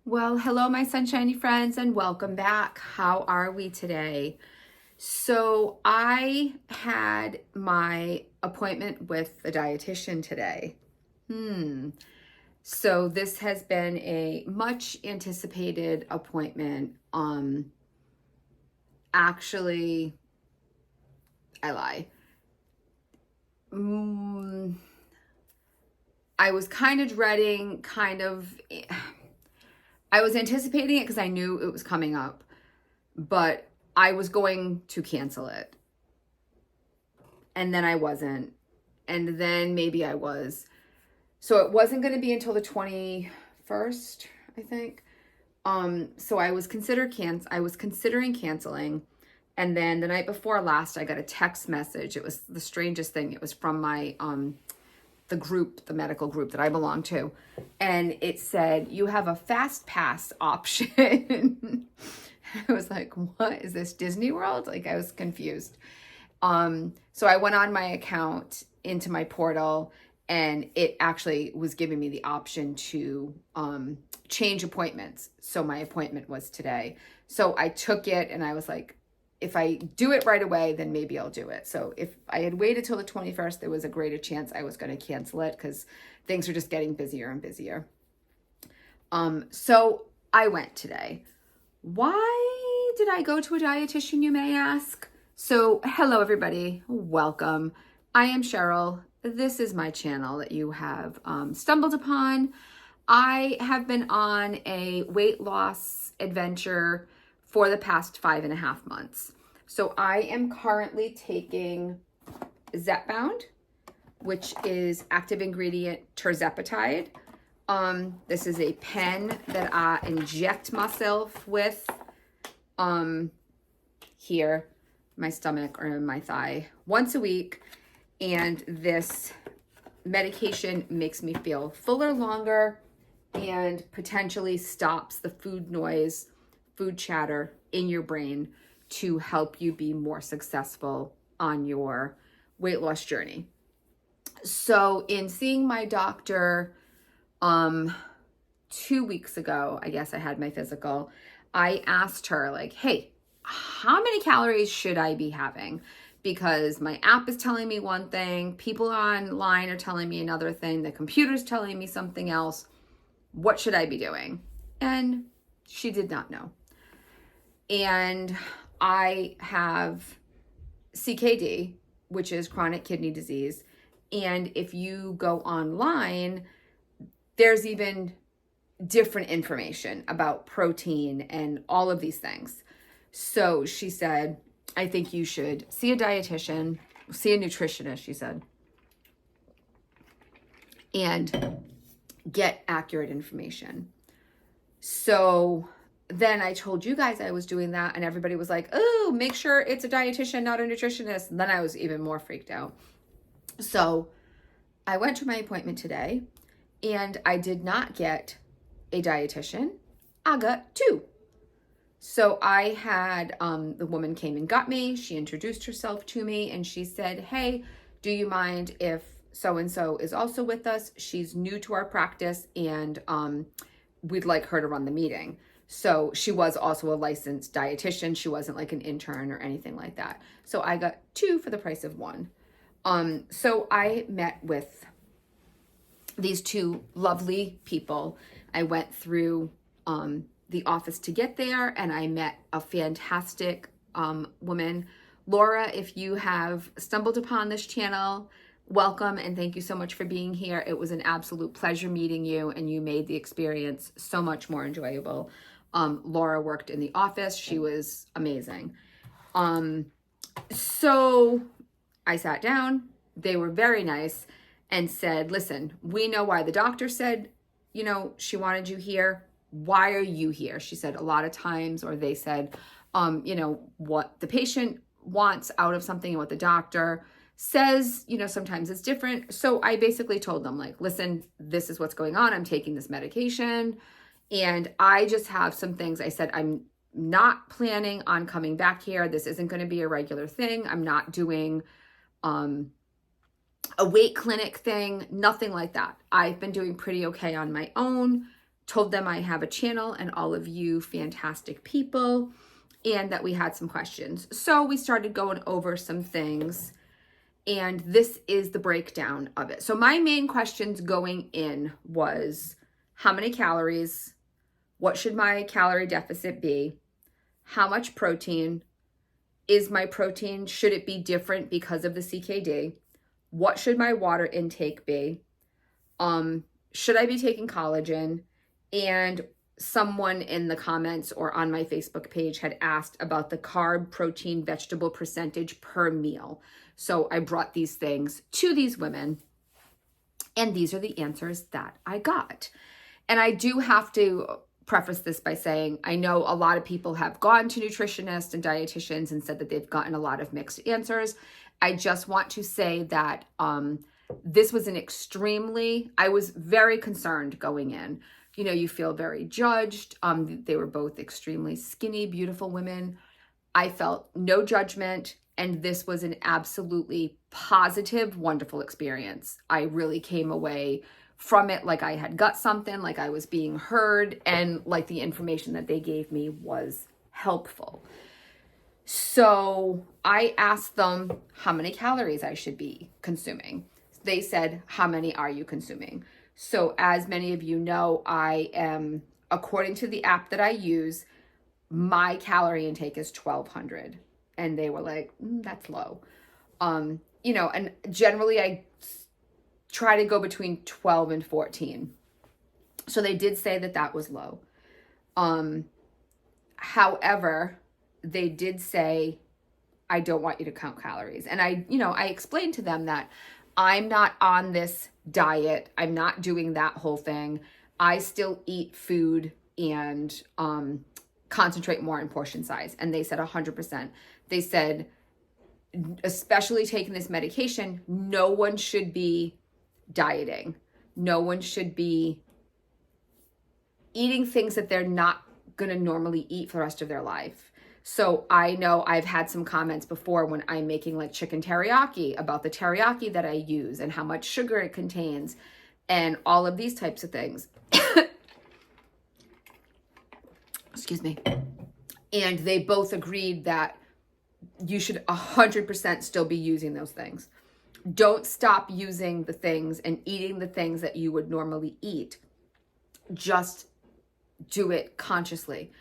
Well, hello, my sunshiny friends, and welcome back. How are we today? So, I had my appointment with the dietitian today. So, this has been a much anticipated appointment. Actually, I lie. Mm, I was kind of dreading, I was anticipating it because I knew it was coming up, but I was going to cancel it. And then I wasn't. And then maybe I was. So it wasn't going to be until the 21st, I think. So I was considering canceling. And then the night before last, I got a text message. It was the strangest thing. It was from my the group, the medical group that I belong to. And it said, "You have a fast pass option." I was like, "What is this, Disney World?" Like, I was confused. So I went on my account into my portal, and it actually was giving me the option to change appointments. So my appointment was today. So I took it, and I was like, if I do it right away, then maybe I'll do it. So if I had waited till the 21st, there was a greater chance I was going to cancel it because things are just getting busier and busier. So I went today. Why did I go to a dietitian, you may ask? So, hello everybody, welcome. I am Cheryl. This is my channel that you have stumbled upon. I have been on a weight loss adventure for the past 5.5 months. So I am currently taking Zepbound, which is active ingredient tirzepatide. This is a pen that I inject myself with here, my stomach or my thigh, once a week. And this medication makes me feel fuller longer and potentially stops the food noise, food chatter in your brain to help you be more successful on your weight loss journey. So in seeing my doctor 2 weeks ago, I guess I had my physical, I asked her, like, hey, how many calories should I be having? Because my app is telling me one thing, people online are telling me another thing, the computer's telling me something else. What should I be doing? And she did not know. And I have CKD, which is chronic kidney disease. And if you go online, there's even different information about protein and all of these things. So she said, I think you should see a dietitian, see a nutritionist, she said, and get accurate information. So then I told you guys I was doing that, and everybody was like, oh, make sure it's a dietitian, not a nutritionist. And then I was even more freaked out. So I went to my appointment today, and I did not get a dietitian. I got two. So I had, the woman came and got me. She introduced herself to me, and she said, hey, do you mind if so-and-so is also with us? She's new to our practice, and we'd like her to run the meeting. So she was also a licensed dietitian. She wasn't like an intern or anything like that. So I got two for the price of one. So I met with these two lovely people. I went through the office to get there, and I met a fantastic woman. Laura, if you have stumbled upon this channel, welcome, and thank you so much for being here. It was an absolute pleasure meeting you, and you made the experience so much more enjoyable. Laura worked in the office. She was amazing. So I sat down. They were very nice and said, listen, we know why the doctor said, she wanted you here. Why are you here? She said a lot of times, or they said, what the patient wants out of something and what the doctor says, sometimes it's different. So I basically told them, like, listen, this is what's going on. I'm taking this medication, and I just have some things. I said, I'm not planning on coming back here. This isn't going to be a regular thing. I'm not doing a weight clinic thing, nothing like that. I've been doing pretty okay on my own. told them I have a channel and all of you fantastic people, and that we had some questions. So we started going over some things, and this is the breakdown of it. So my main questions going in was, how many calories? What should my calorie deficit be? How much protein? Is my protein, should it be different because of the CKD? What should my water intake be? Should I be taking collagen? And someone in the comments or on my Facebook page had asked about the carb, protein, vegetable percentage per meal. So I brought these things to these women, and these are the answers that I got. And I do have to preface this by saying, I know a lot of people have gone to nutritionists and dietitians and said that they've gotten a lot of mixed answers. I just want to say that this was I was very concerned going in. You know, you feel very judged. They were both extremely skinny, beautiful women. I felt no judgment, and this was an absolutely positive, wonderful experience. I really came away from it like I had got something, like I was being heard, and like the information that they gave me was helpful. So I asked them how many calories I should be consuming. They said, how many are you consuming? So as many of you know, I am, according to the app that I use, my calorie intake is 1,200. And they were like, that's low. You know, and generally I try to go between 12 and 14. So they did say that that was low. However, they did say, I don't want you to count calories. And I explained to them that I'm not on this diet. I'm not doing that whole thing. I still eat food and concentrate more in portion size. And they said 100%. They said, especially taking this medication, no one should be dieting. No one should be eating things that they're not going to normally eat for the rest of their life. So I know I've had some comments before when I'm making like chicken teriyaki about the teriyaki that I use and how much sugar it contains and all of these types of things. Excuse me. And they both agreed that you should 100% still be using those things. Don't stop using the things and eating the things that you would normally eat. Just do it consciously.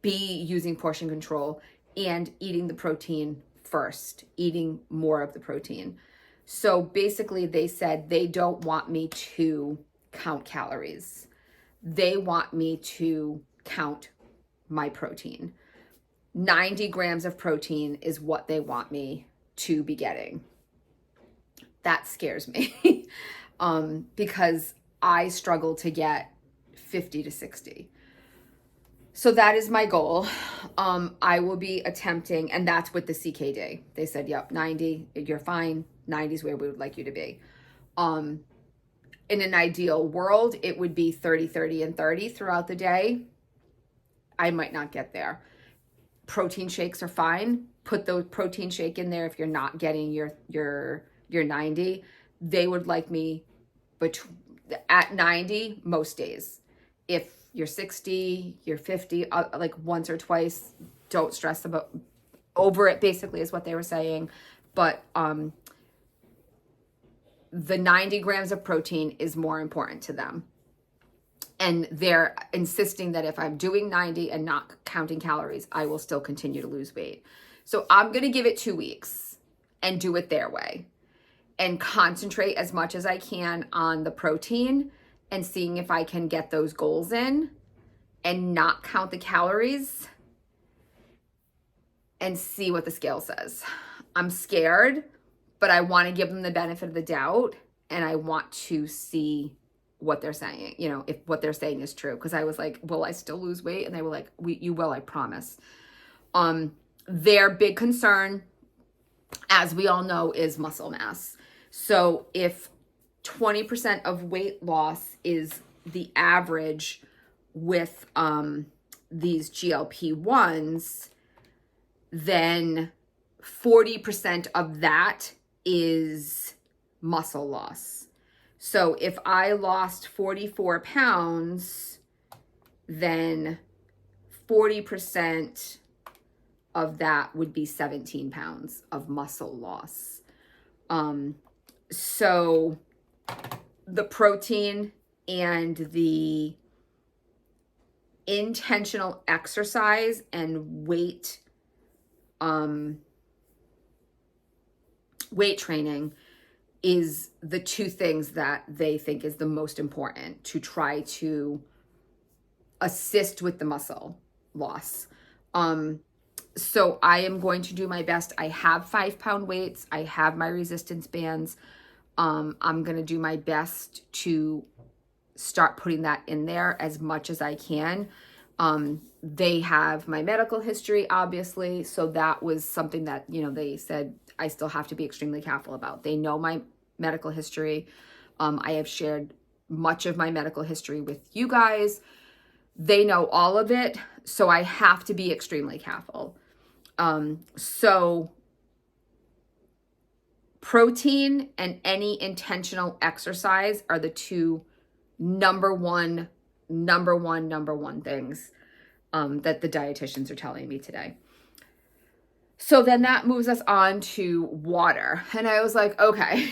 Be using portion control and eating the protein first, eating more of the protein. So basically they said they don't want me to count calories. They want me to count my protein. 90 grams of protein is what they want me to be getting. That scares me because I struggle to get 50 to 60. So that is my goal. I will be attempting, and that's with the CKD. They said, yep, 90, you're fine. 90 is where we would like you to be. In an ideal world, it would be 30, 30, and 30 throughout the day. I might not get there. Protein shakes are fine. Put the protein shake in there if you're not getting your 90. They would like me at 90 most days. If you're 60, you're 50, like once or twice, don't stress over it, basically is what they were saying. But the 90 grams of protein is more important to them. And they're insisting that if I'm doing 90 and not counting calories, I will still continue to lose weight. So I'm going to give it 2 weeks and do it their way and concentrate as much as I can on the protein and seeing if I can get those goals in and not count the calories and see what the scale says. I'm scared, but I want to give them the benefit of the doubt, and I want to see what they're saying, if what they're saying is true. Because I was like, will I still lose weight? And they were like, you will, I promise. Their big concern, as we all know, is muscle mass. So if 20% of weight loss is the average with these GLP-1s, then 40% of that is muscle loss. So if I lost 44 pounds then 40% of that would be 17 pounds of muscle loss. So the protein and the intentional exercise and weight training is the two things that they think is the most important to try to assist with the muscle loss. So I am going to do my best. I have 5-pound weights. I have my resistance bands. I'm going to do my best to start putting that in there as much as I can. They have my medical history, obviously. So that was something that, they said I still have to be extremely careful about. They know my medical history. I have shared much of my medical history with you guys. They know all of it. So I have to be extremely careful. So protein and any intentional exercise are the two number one things that the dietitians are telling me today. So then that moves us on to water. And I was like, okay,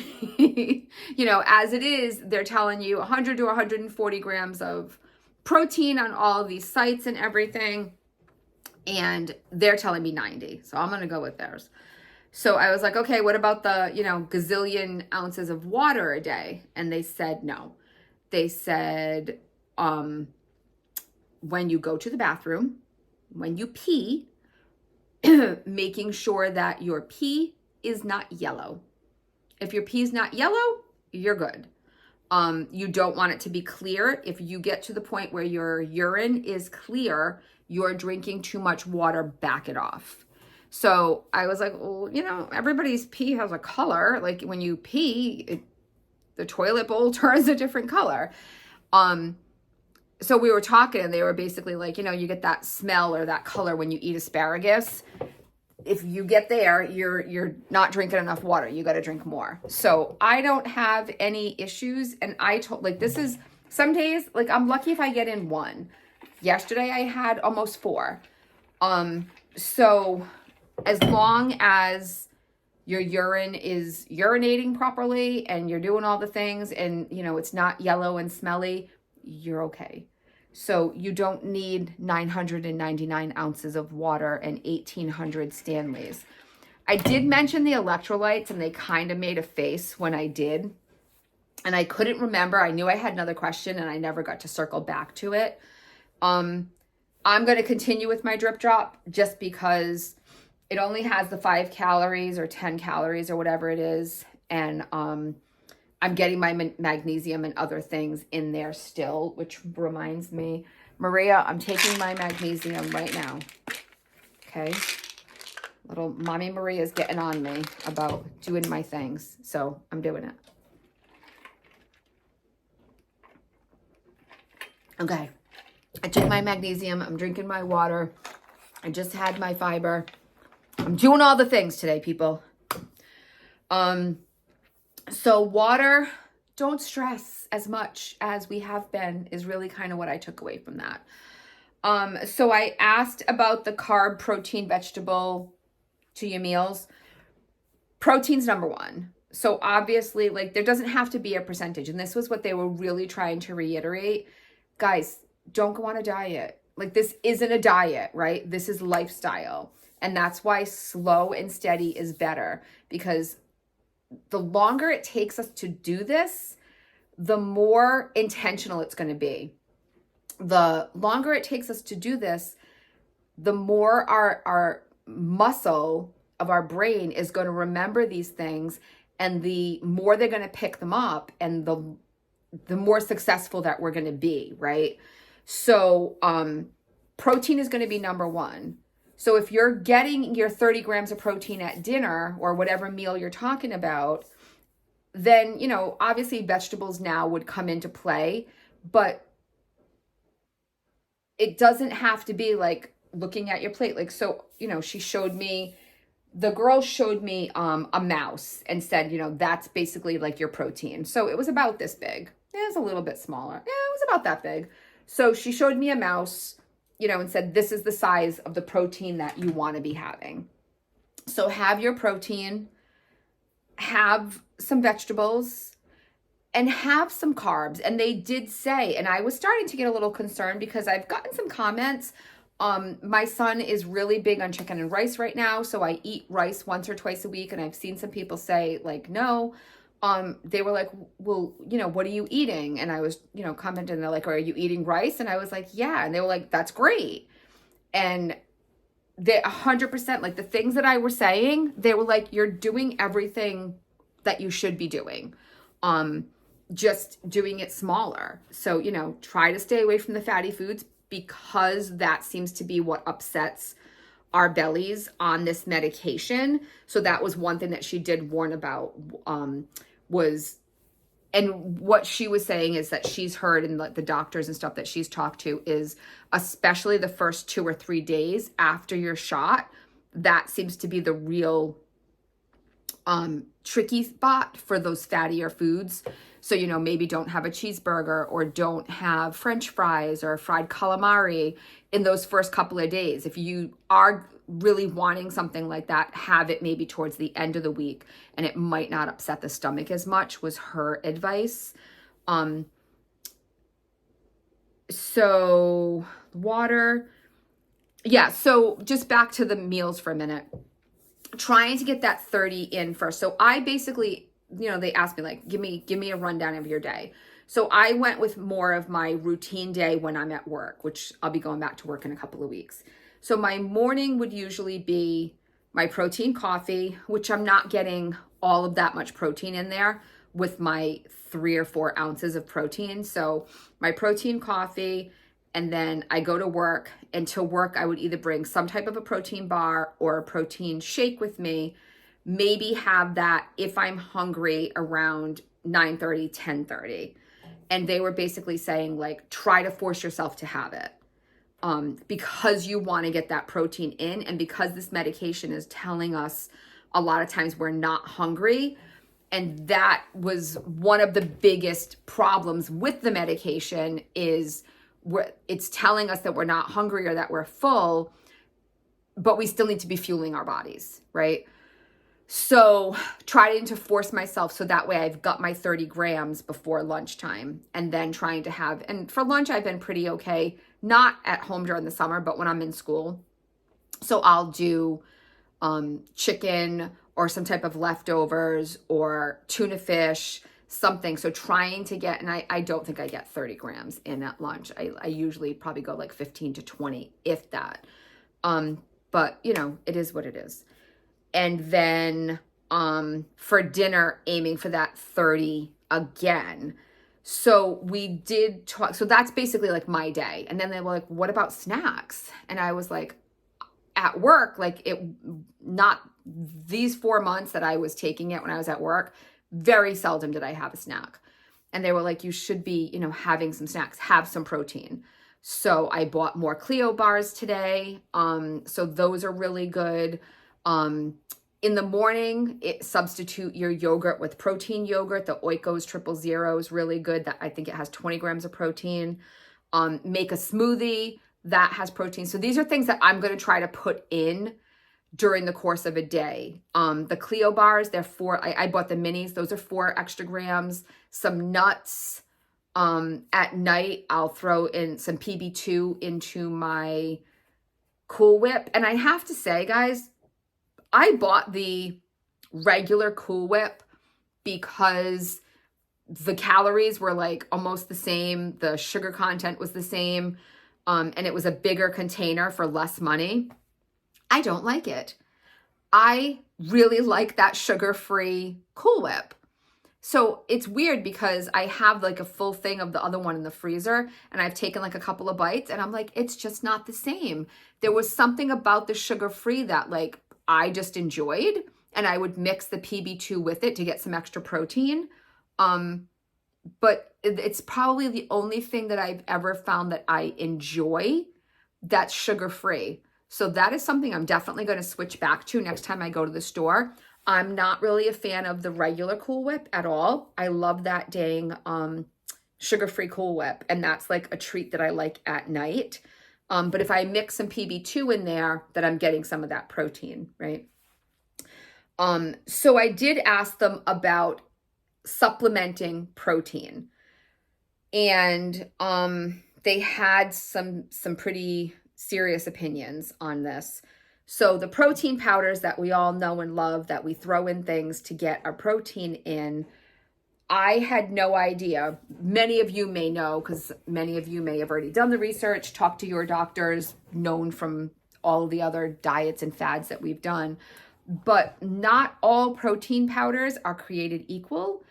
as it is, they're telling you 100 to 140 grams of protein on all of these sites and everything. And they're telling me 90. So I'm going to go with theirs. So I was like, okay, what about the, gazillion ounces of water a day? And they said no. They said, when you go to the bathroom, when you pee, making sure that your pee is not yellow. If your pee is not yellow, you're good. You don't want it to be clear. If you get to the point where your urine is clear, you're drinking too much water, back it off. So I was like, well, everybody's pee has a color. Like when you pee, the toilet bowl turns a different color. So we were talking and they were basically like, you get that smell or that color when you eat asparagus. If you get there, you're not drinking enough water. You got to drink more. So I don't have any issues. And I told, this is some days, I'm lucky if I get in one. Yesterday I had almost 4. So as long as your urine is urinating properly and you're doing all the things and, it's not yellow and smelly, you're okay. So you don't need 999 ounces of water and 1,800 Stanleys. I did mention the electrolytes and they kind of made a face when I did. And I couldn't remember. I knew I had another question and I never got to circle back to it. I'm going to continue with my drip drop just because it only has the 5 calories or 10 calories or whatever it is. And I'm getting my magnesium and other things in there still, which reminds me, Maria, I'm taking my magnesium right now. Okay. Little mommy Maria's getting on me about doing my things. So I'm doing it. Okay. I took my magnesium. I'm drinking my water. I just had my fiber. I'm doing all the things today, people. So water, don't stress as much as we have been is really kind of what I took away from that. So I asked about the carb, protein, vegetable to your meals. Protein's number 1. So obviously, there doesn't have to be a percentage. And this was what they were really trying to reiterate. Guys, don't go on a diet. This isn't a diet, right? This is lifestyle. And that's why slow and steady is better, because the longer it takes us to do this, the more intentional it's going to be. The longer it takes us to do this, the more our muscle of our brain is going to remember these things, and the more they're going to pick them up, and the more successful that we're going to be, right? So protein is going to be number 1. So if you're getting your 30 grams of protein at dinner or whatever meal you're talking about, then, obviously vegetables now would come into play, but it doesn't have to be looking at your plate. She showed me, the girl showed me a mouse and said, that's basically your protein. So it was about this big. It was a little bit smaller. Yeah, it was about that big. So she showed me a mouse, and said, this is the size of the protein that you want to be having. So have your protein, have some vegetables, and have some carbs. And they did say, and I was starting to get a little concerned because I've gotten some comments. My son is really big on chicken and rice right now, so I eat rice once or twice a week, and I've seen some people say, like, no. They were like, well, what are you eating? And I was, commenting, they're like, are you eating rice? And I was like, yeah. And they were like, that's great. And they 100%, like the things that I were saying, they were like, you're doing everything that you should be doing. Just doing it smaller. So, try to stay away from the fatty foods, because that seems to be what upsets our bellies on this medication. So that was one thing that she did warn about, and what she was saying is that she's heard, and the doctors and stuff that she's talked to, is especially the first 2 or 3 days after your shot, that seems to be the real tricky spot for those fattier foods. So, maybe don't have a cheeseburger, or don't have French fries or fried calamari in those first couple of days. If you are really wanting something like that, have it maybe towards the end of the week, and it might not upset the stomach as much, was her advice. So water. Yeah. So just back to the meals for a minute, trying to get that 30 in first. So I basically, they asked me, like, give me a rundown of your day. So I went with more of my routine day when I'm at work, which I'll be going back to work in a couple of weeks. So my morning would usually be my protein coffee, which I'm not getting all of that much protein in there with my 3 or 4 ounces of protein. So my protein coffee, and then I go to work, and to work I would either bring some type of a protein bar or a protein shake with me, maybe have that if I'm hungry around 9:30, 10:30. And they were basically saying, like, try to force yourself to have it. Because you want to get that protein in, and because this medication is telling us a lot of times we're not hungry. And that was one of the biggest problems with the medication, is it's telling us that we're not hungry or that we're full, but we still need to be fueling our bodies, right? So trying to force myself so that way I've got my 30 grams before lunchtime, and then trying to have, and for lunch I've been pretty okay, not at home during the summer, but when I'm in school. So I'll do chicken or some type of leftovers or tuna fish, something. So trying to get, and I don't think I get 30 grams in at lunch. I usually probably go like 15 to 20, if that. But it is what it is. And then for dinner, aiming for that 30 again. So we did talk. So that's basically like my day. And then they were like, what about snacks? And I was like, at work, like, it, not these 4 months that I was taking it when I was at work, very seldom did I have a snack. And they were like, you should be, having some snacks, have some protein. So I bought more Clio bars today. So those are really good. In the morning, substitute your yogurt with protein yogurt. The Oikos 000 is really good. That, I think it has 20 grams of protein. Make a smoothie that has protein. So these are things that I'm going to try to put in during the course of a day. The Clio bars, they're 4, I bought the minis. Those are 4 extra grams. Some nuts. At night, I'll throw in some PB2 into my Cool Whip. And I have to say, guys, I bought the regular Cool Whip because the calories were like almost the same. The sugar content was the same. And it was a bigger container for less money. I don't like it. I really like that sugar-free Cool Whip. So it's weird because I have like a full thing of the other one in the freezer, and I've taken like a couple of bites, and I'm like, it's just not the same. There was something about the sugar-free that like I just enjoyed, and I would mix the PB2 with it to get some extra protein. But it's probably the only thing that I've ever found that I enjoy that's sugar-free. So that is something I'm definitely going to switch back to next time I go to the store. I'm not really a fan of the regular Cool Whip at all. I love that dang sugar-free Cool Whip, and that's like a treat that I like at night. But if I mix some PB2 in there, then I'm getting some of that protein, right? So I did ask them about supplementing protein, and they had some pretty serious opinions on this. So the protein powders that we all know and love, that we throw in things to get our protein in, I had no idea. Many of you may know, because many of you may have already done the research, talked to your doctors, known from all of the other diets and fads that we've done. But not all protein powders are created equal.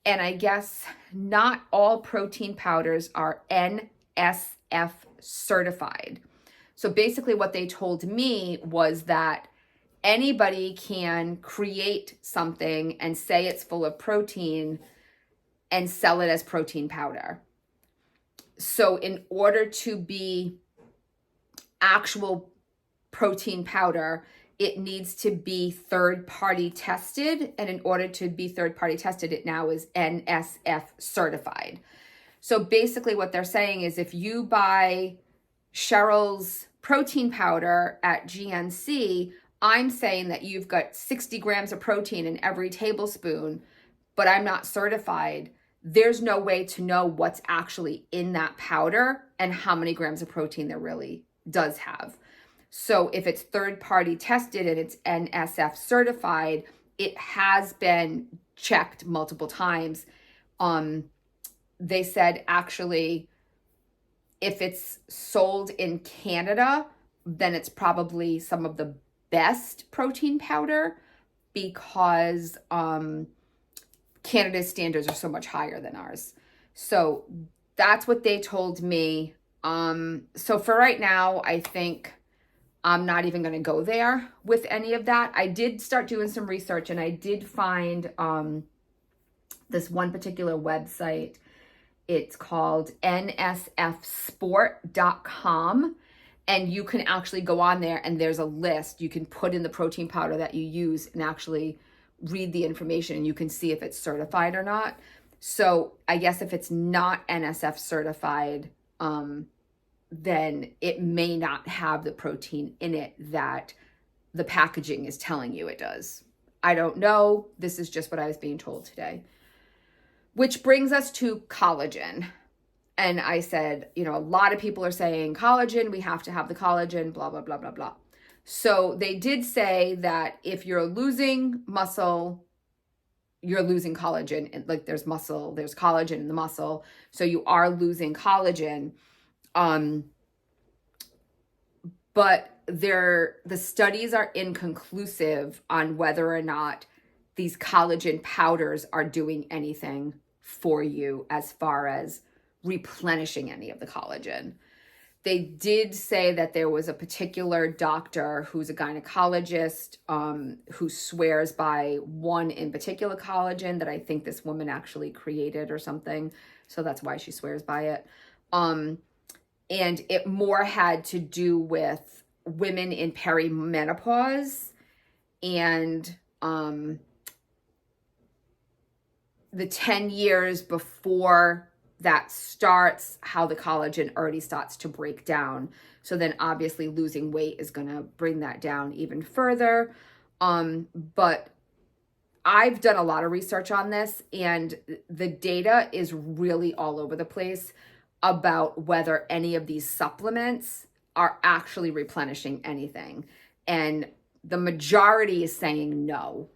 And I guess not all protein powders are NSF certified. So basically what they told me was that anybody can create something and say it's full of protein and sell it as protein powder. So in order to be actual protein powder, it needs to be third-party tested. And in order to be third-party tested, it now is NSF certified. So basically what they're saying is if you buy Cheryl's protein powder at GNC, I'm saying that you've got 60 grams of protein in every tablespoon, but I'm not certified. There's no way to know what's actually in that powder and how many grams of protein there really does have. So if it's third-party tested and it's NSF certified, it has been checked multiple times. They said actually, if it's sold in Canada, then it's probably some of the best protein powder, because Canada's standards are so much higher than ours. So that's what they told me. So for right now, I think I'm not even going to go there with any of that. I did start doing some research, and I did find this one particular website. It's called nsfsport.com. And you can actually go on there, and there's a list. You can put in the protein powder that you use and actually read the information, and you can see if it's certified or not. So I guess if it's not NSF certified, then it may not have the protein in it that the packaging is telling you it does. I don't know. This is just what I was being told today. Which brings us to collagen. And I said, a lot of people are saying collagen, we have to have the collagen, blah, blah, blah, blah, blah. So they did say that if you're losing muscle, you're losing collagen. And like there's collagen in the muscle. So you are losing collagen. But the studies are inconclusive on whether or not these collagen powders are doing anything for you as far as replenishing any of the collagen. They did say that there was a particular doctor who's a gynecologist who swears by one in particular collagen that I think this woman actually created or something. So that's why she swears by it. And it more had to do with women in perimenopause and the 10 years before that starts, how the collagen already starts to break down. So then obviously losing weight is going to bring that down even further. But I've done a lot of research on this, and the data is really all over the place about whether any of these supplements are actually replenishing anything. And the majority is saying no.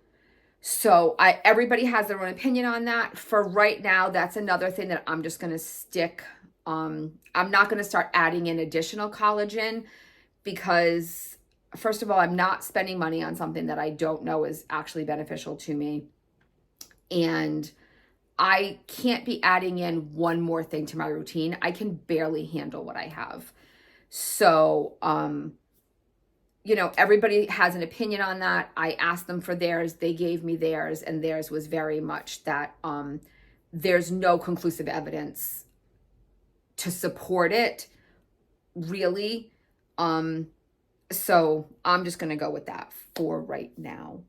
So everybody has their own opinion on that. For right now, that's another thing that I'm just going to stick. I'm not going to start adding in additional collagen because, first of all, I'm not spending money on something that I don't know is actually beneficial to me. And I can't be adding in one more thing to my routine. I can barely handle what I have. So, everybody has an opinion on that. I asked them for theirs. They gave me theirs, and theirs was very much that there's no conclusive evidence to support it, really. So I'm just going to go with that for right now.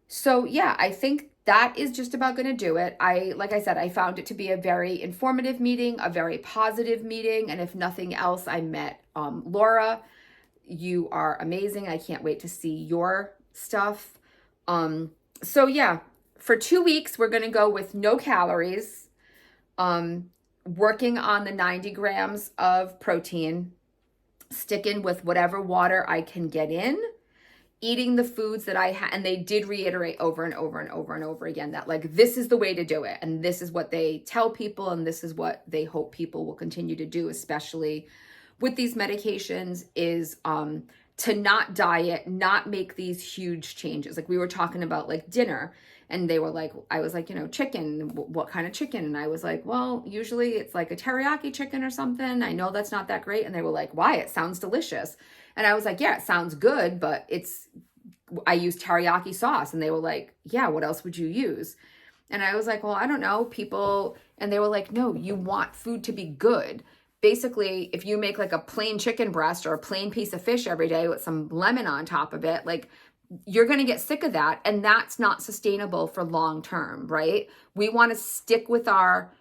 So yeah, I think that is just about going to do it. Like I said, I found it to be a very informative meeting, a very positive meeting. And if nothing else, I met Laura. You are amazing. I can't wait to see your stuff. So yeah, for 2 weeks, we're going to go with no calories, working on the 90 grams of protein, sticking with whatever water I can get in, eating the foods that I had. And they did reiterate over and over and over and over again that like, this is the way to do it. And this is what they tell people. And this is what they hope people will continue to do, especially with these medications, is to not diet, not make these huge changes. Like we were talking about like dinner, and they were like, I was like, chicken, what kind of chicken? And I was like, well, usually it's like a teriyaki chicken or something. I know that's not that great. And they were like, why? It sounds delicious. And I was like, yeah, it sounds good, but I use teriyaki sauce. And they were like, yeah, what else would you use? And I was like, well, I don't know, people. And they were like, no, you want food to be good. Basically, if you make like a plain chicken breast or a plain piece of fish every day with some lemon on top of it, like you're going to get sick of that. And that's not sustainable for long term, right? We want to stick with our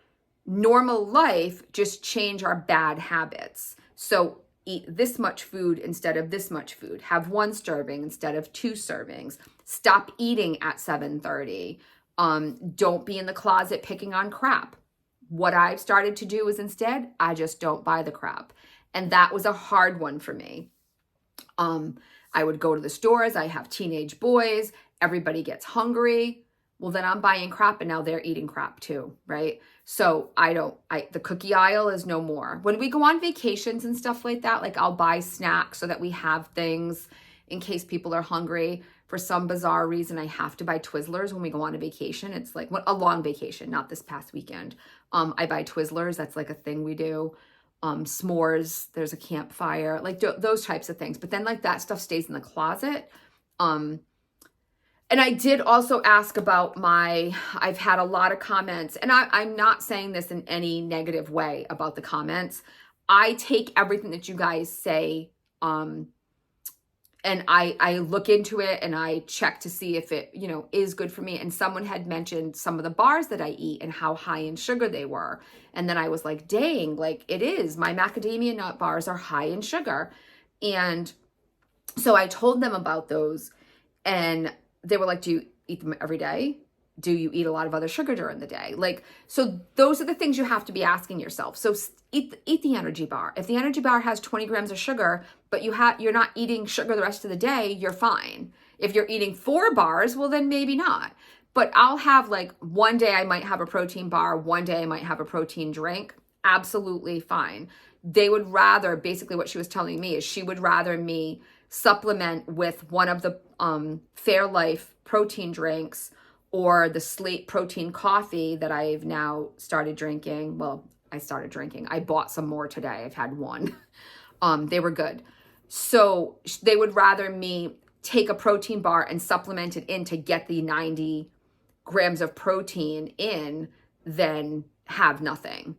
normal life, just change our bad habits. So eat this much food instead of this much food. Have 1 serving instead of 2 servings. Stop eating at 7:30. Don't be in the closet picking on crap. What I've started to do is instead, I just don't buy the crap. And that was a hard one for me. I would go to the stores. I have teenage boys. Everybody gets hungry. Well, then I'm buying crap and now they're eating crap too, right? So the cookie aisle is no more. When we go on vacations and stuff like that, like I'll buy snacks so that we have things in case people are hungry. For some bizarre reason, I have to buy Twizzlers when we go on a vacation. It's like a long vacation, not this past weekend. I buy Twizzlers. That's like a thing we do. S'mores, there's a campfire, like those types of things. But then like that stuff stays in the closet. And I did also ask about I've had a lot of comments, and I'm not saying this in any negative way about the comments. I take everything that you guys say, and I look into it and I check to see if it, is good for me. And someone had mentioned some of the bars that I eat and how high in sugar they were. And then I was like, dang, like it is. My macadamia nut bars are high in sugar. And so I told them about those, and they were like, do you eat them every day? Do you eat a lot of other sugar during the day? Like, so those are the things you have to be asking yourself. So eat the energy bar. If the energy bar has 20 grams of sugar, but you're not eating sugar the rest of the day, you're fine. If you're eating 4 bars, well, then maybe not. But I'll have like one day I might have a protein bar, one day I might have a protein drink. Absolutely fine. They would rather, basically what she was telling me is she would rather me supplement with one of the Fairlife protein drinks or the Slate protein coffee that I've now started drinking. Well, I started drinking. I bought some more today. I've had one. They were good. So they would rather me take a protein bar and supplement it in to get the 90 grams of protein in than have nothing.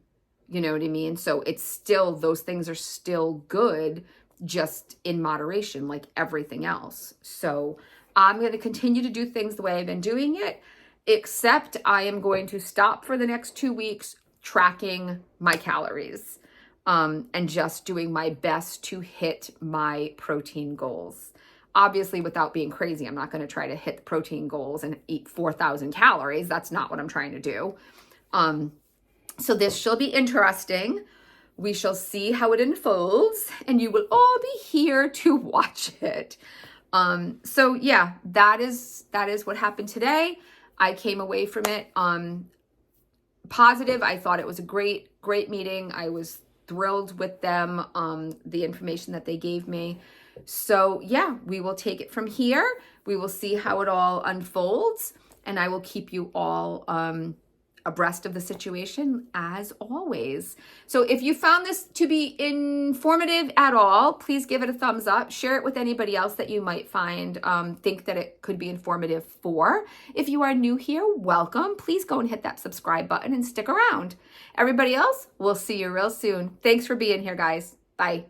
You know what I mean? So it's still, those things are still good, just in moderation, like everything else. So I'm going to continue to do things the way I've been doing it, except I am going to stop for the next 2 weeks tracking my calories, and just doing my best to hit my protein goals. Obviously, without being crazy, I'm not going to try to hit the protein goals and eat 4,000 calories. That's not what I'm trying to do. So this shall be interesting. We shall see how it unfolds, and you will all be here to watch it. So yeah, that is what happened today. I came away from it positive. I thought it was a great meeting. I was thrilled with them, the information that they gave me. So yeah, we will take it from here. We will see how it all unfolds, and I will keep you all abreast of the situation as always. So if you found this to be informative at all, please give it a thumbs up. Share it with anybody else that you might find, think that it could be informative for. If you are new here, welcome. Please go and hit that subscribe button and stick around. Everybody else, we'll see you real soon. Thanks for being here, guys. Bye.